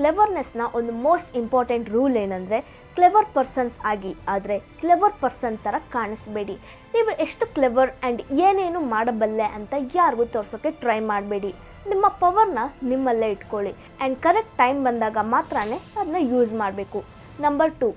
ಕ್ಲೆವರ್ನೆಸ್ನ ಒಂದು most important rule ಏನಂದರೆ clever persons ಆಗಿ, ಆದರೆ ಕ್ಲೆವರ್ ಪರ್ಸನ್ ಥರ ಕಾಣಿಸ್ಬೇಡಿ. ನೀವು ಎಷ್ಟು ಕ್ಲೆವರ್ ಆ್ಯಂಡ್ ಏನೇನು ಮಾಡಬಲ್ಲೆ ಅಂತ ಯಾರಿಗೂ ತೋರಿಸೋಕ್ಕೆ ಟ್ರೈ ಮಾಡಬೇಡಿ. ನಿಮ್ಮ ಪವರ್ನ ನಿಮ್ಮಲ್ಲೇ ಇಟ್ಕೊಳ್ಳಿ ಆ್ಯಂಡ್ ಕರೆಕ್ಟ್ ಟೈಮ್ ಬಂದಾಗ ಮಾತ್ರನೇ ಅದನ್ನ ಯೂಸ್ ಮಾಡಬೇಕು. Number 2,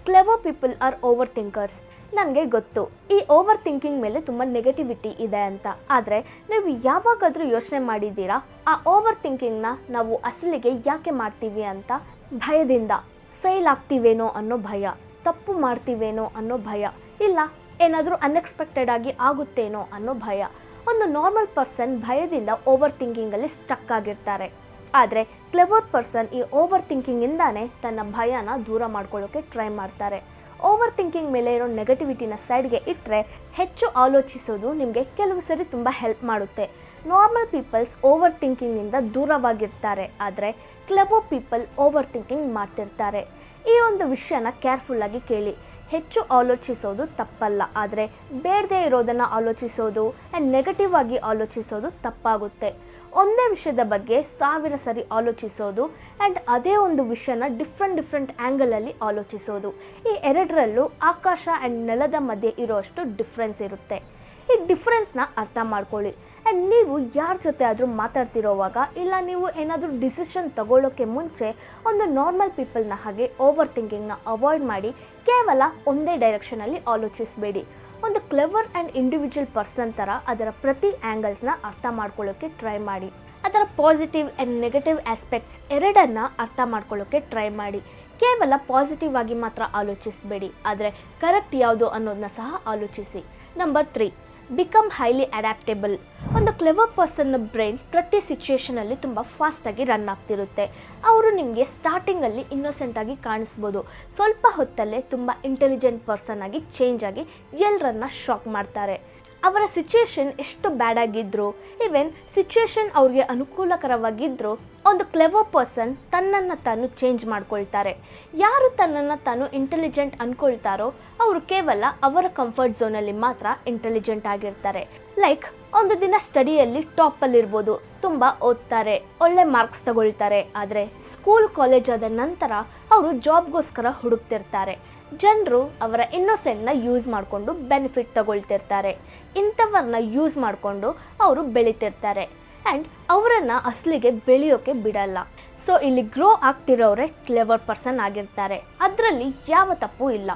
clever people are over thinkers. ನನಗೆ ಗೊತ್ತು ಈ ಓವರ್ ಥಿಂಕಿಂಗ್ ಮೇಲೆ ತುಂಬ ನೆಗೆಟಿವಿಟಿ ಇದೆ ಅಂತ, ಆದರೆ ನೀವು ಯಾವಾಗಾದರೂ ಯೋಚನೆ ಮಾಡಿದ್ದೀರಾ ಆ ಓವರ್ ಥಿಂಕಿಂಗ್ನ ನಾವು ಅಸಲಿಗೆ ಯಾಕೆ ಮಾಡ್ತೀವಿ ಅಂತ? ಭಯದಿಂದ. ಫೇಲ್ ಆಗ್ತೀವೇನೋ ಅನ್ನೋ ಭಯ, ತಪ್ಪು ಮಾಡ್ತೀವೇನೋ ಅನ್ನೋ ಭಯ, ಇಲ್ಲ ಏನಾದರೂ ಅನ್ಎಕ್ಸ್ಪೆಕ್ಟೆಡ್ ಆಗಿ ಆಗುತ್ತೇನೋ ಅನ್ನೋ ಭಯ. ಒಂದು ನಾರ್ಮಲ್ ಪರ್ಸನ್ ಭಯದಿಂದ ಓವರ್ ಥಿಂಕಿಂಗಲ್ಲಿ ಸ್ಟಕ್ ಆಗಿರ್ತಾರೆ, ಆದರೆ ಕ್ಲೆವರ್ ಪರ್ಸನ್ ಈ ಓವರ್ ಥಿಂಕಿಂಗಿಂದಾನೇ ತನ್ನ ಭಯನ ದೂರ ಮಾಡ್ಕೊಳ್ಳೋಕ್ಕೆ ಟ್ರೈ ಮಾಡ್ತಾರೆ. ಓವರ್ ಥಿಂಕಿಂಗ್ ಮೇಲೆ ಇರೋ ನೆಗೆಟಿವಿಟಿನ ಸೈಡ್ಗೆ ಇಟ್ಟರೆ ಹೆಚ್ಚು ಆಲೋಚಿಸೋದು ನಿಮಗೆ ಕೆಲವು ಸರಿ ತುಂಬ ಹೆಲ್ಪ್ ಮಾಡುತ್ತೆ. ನಾರ್ಮಲ್ ಪೀಪಲ್ಸ್ ಓವರ್ ಥಿಂಕಿಂಗಿಂದ ದೂರವಾಗಿರ್ತಾರೆ, ಆದರೆ ಕ್ಲೆವರ್ ಪೀಪಲ್ ಓವರ್ ಥಿಂಕಿಂಗ್ ಮಾಡ್ತಿರ್ತಾರೆ. ಈ ಒಂದು ವಿಷಯನ ಕೇರ್ಫುಲ್ಲಾಗಿ ಕೇಳಿ. ಹೆಚ್ಚು ಆಲೋಚಿಸೋದು ತಪ್ಪಲ್ಲ, ಆದರೆ ಬೇಡದೇ ಇರೋದನ್ನು ಆಲೋಚಿಸೋದು ಆ್ಯಂಡ್ ನೆಗೆಟಿವ್ ಆಗಿ ಆಲೋಚಿಸೋದು ತಪ್ಪಾಗುತ್ತೆ. ಒಂದೇ ವಿಷಯದ ಬಗ್ಗೆ 1000 ಸರಿ ಆಲೋಚಿಸೋದು ಆ್ಯಂಡ್ ಅದೇ ಒಂದು ವಿಷಯನ ಡಿಫ್ರೆಂಟ್ ಆ್ಯಂಗಲಲ್ಲಿ ಆಲೋಚಿಸೋದು, ಈ ಎರಡರಲ್ಲೂ ಆಕಾಶ ಆ್ಯಂಡ್ ನೆಲದ ಮಧ್ಯೆ ಇರೋಷ್ಟು ಡಿಫ್ರೆನ್ಸ್ ಇರುತ್ತೆ. ಈ ಡಿಫ್ರೆನ್ಸ್ನ ಅರ್ಥ ಮಾಡ್ಕೊಳ್ಳಿ. ಆ್ಯಂಡ್ ನೀವು ಯಾರ ಜೊತೆ ಆದರೂ ಮಾತಾಡ್ತಿರೋವಾಗ, ಇಲ್ಲ ನೀವು ಏನಾದರೂ ಡಿಸಿಷನ್ ತಗೊಳ್ಳೋಕ್ಕೆ ಮುಂಚೆ ಒಂದು ನಾರ್ಮಲ್ ಪೀಪಲ್ನ ಹಾಗೆ ಓವರ್ ಥಿಂಕಿಂಗ್ನ ಅವಾಯ್ಡ್ ಮಾಡಿ ಕೇವಲ ಒಂದೇ ಡೈರೆಕ್ಷನಲ್ಲಿ ಆಲೋಚಿಸಬೇಡಿ. ಒಂದು ಕ್ಲೆವರ್ ಆ್ಯಂಡ್ ಇಂಡಿವಿಜುವಲ್ ಪರ್ಸನ್ ಥರ ಅದರ ಪ್ರತಿ ಆ್ಯಂಗಲ್ಸ್ನ ಅರ್ಥ ಮಾಡ್ಕೊಳ್ಳೋಕ್ಕೆ ಟ್ರೈ ಮಾಡಿ. ಅದರ ಪಾಸಿಟಿವ್ ಆ್ಯಂಡ್ ನೆಗೆಟಿವ್ ಆಸ್ಪೆಕ್ಟ್ಸ್ ಎರಡನ್ನು ಅರ್ಥ ಮಾಡ್ಕೊಳ್ಳೋಕ್ಕೆ ಟ್ರೈ ಮಾಡಿ. ಕೇವಲ ಪಾಸಿಟಿವ್ ಆಗಿ ಮಾತ್ರ ಆಲೋಚಿಸಬೇಡಿ, ಆದರೆ ಕರೆಕ್ಟ್ ಯಾವುದು ಅನ್ನೋದನ್ನ ಸಹ ಆಲೋಚಿಸಿ. Number 3, become highly adaptable. ಒಂದು ಕ್ಲೆವರ್ ಪರ್ಸನ್ನ ಬ್ರೈನ್ ಪ್ರತಿ ಸಿಚುಯೇಷನಲ್ಲಿ ತುಂಬ ಫಾಸ್ಟಾಗಿ ರನ್ ಆಗ್ತಿರುತ್ತೆ. ಅವರು ನಿಮಗೆ ಸ್ಟಾರ್ಟಿಂಗಲ್ಲಿ ಇನ್ನೋಸೆಂಟಾಗಿ ಕಾಣಿಸ್ಬೋದು, ಸ್ವಲ್ಪ ಹೊತ್ತಲ್ಲೇ ತುಂಬ ಇಂಟೆಲಿಜೆಂಟ್ ಪರ್ಸನ್ ಆಗಿ ಚೇಂಜ್ ಆಗಿ ಎಲ್ಲರನ್ನ ಶಾಕ್ ಮಾಡ್ತಾರೆ. ಅವರ ಸಿಚುಯೇಷನ್ ಎಷ್ಟು ಬ್ಯಾಡ್ ಆಗಿದ್ದರೂ, ಈವನ್ ಸಿಚುಯೇಷನ್ ಅವ್ರಿಗೆ ಅನುಕೂಲಕರವಾಗಿದ್ದರೂ, ಒಂದು ಕ್ಲೆವರ್ ಪರ್ಸನ್ ತನ್ನನ್ನು ತಾನು ಚೇಂಜ್ ಮಾಡ್ಕೊಳ್ತಾರೆ. ಯಾರು ತನ್ನನ್ನು ತಾನು ಇಂಟೆಲಿಜೆಂಟ್ ಅಂದ್ಕೊಳ್ತಾರೋ ಅವರು ಕೇವಲ ಅವರ ಕಂಫರ್ಟ್ ಝೋನಲ್ಲಿ ಮಾತ್ರ ಇಂಟೆಲಿಜೆಂಟ್ ಆಗಿರ್ತಾರೆ. ಲೈಕ್ ಒಂದು ದಿನ ಸ್ಟಡಿಯಲ್ಲಿ ಟಾಪಲ್ಲಿರ್ಬೋದು, ತುಂಬ ಓದ್ತಾರೆ, ಒಳ್ಳೆ ಮಾರ್ಕ್ಸ್ ತಗೊಳ್ತಾರೆ, ಆದರೆ ಸ್ಕೂಲ್ ಕಾಲೇಜ್ ಆದ ನಂತರ ಅವರು ಜಾಬ್ಗೋಸ್ಕರ ಹುಡುಕ್ತಿರ್ತಾರೆ. ಜನರು ಅವರ ಇನ್ನೋಸೆಂಟ್ನ ಯೂಸ್ ಮಾಡಿಕೊಂಡು ಬೆನಿಫಿಟ್ ತಗೊಳ್ತಿರ್ತಾರೆ. ಇಂಥವ್ರನ್ನ ಯೂಸ್ ಮಾಡಿಕೊಂಡು ಅವರು ಬೆಳೀತಿರ್ತಾರೆ ಆ್ಯಂಡ್ ಅವರನ್ನು ಅಸಲಿಗೆ ಬೆಳೆಯೋಕ್ಕೆ ಬಿಡಲ್ಲ. ಸೊ ಇಲ್ಲಿ ಗ್ರೋ ಆಗ್ತಿರೋರೆ ಕ್ಲೆವರ್ ಪರ್ಸನ್ ಆಗಿರ್ತಾರೆ, ಅದರಲ್ಲಿ ಯಾವ ತಪ್ಪು ಇಲ್ಲ.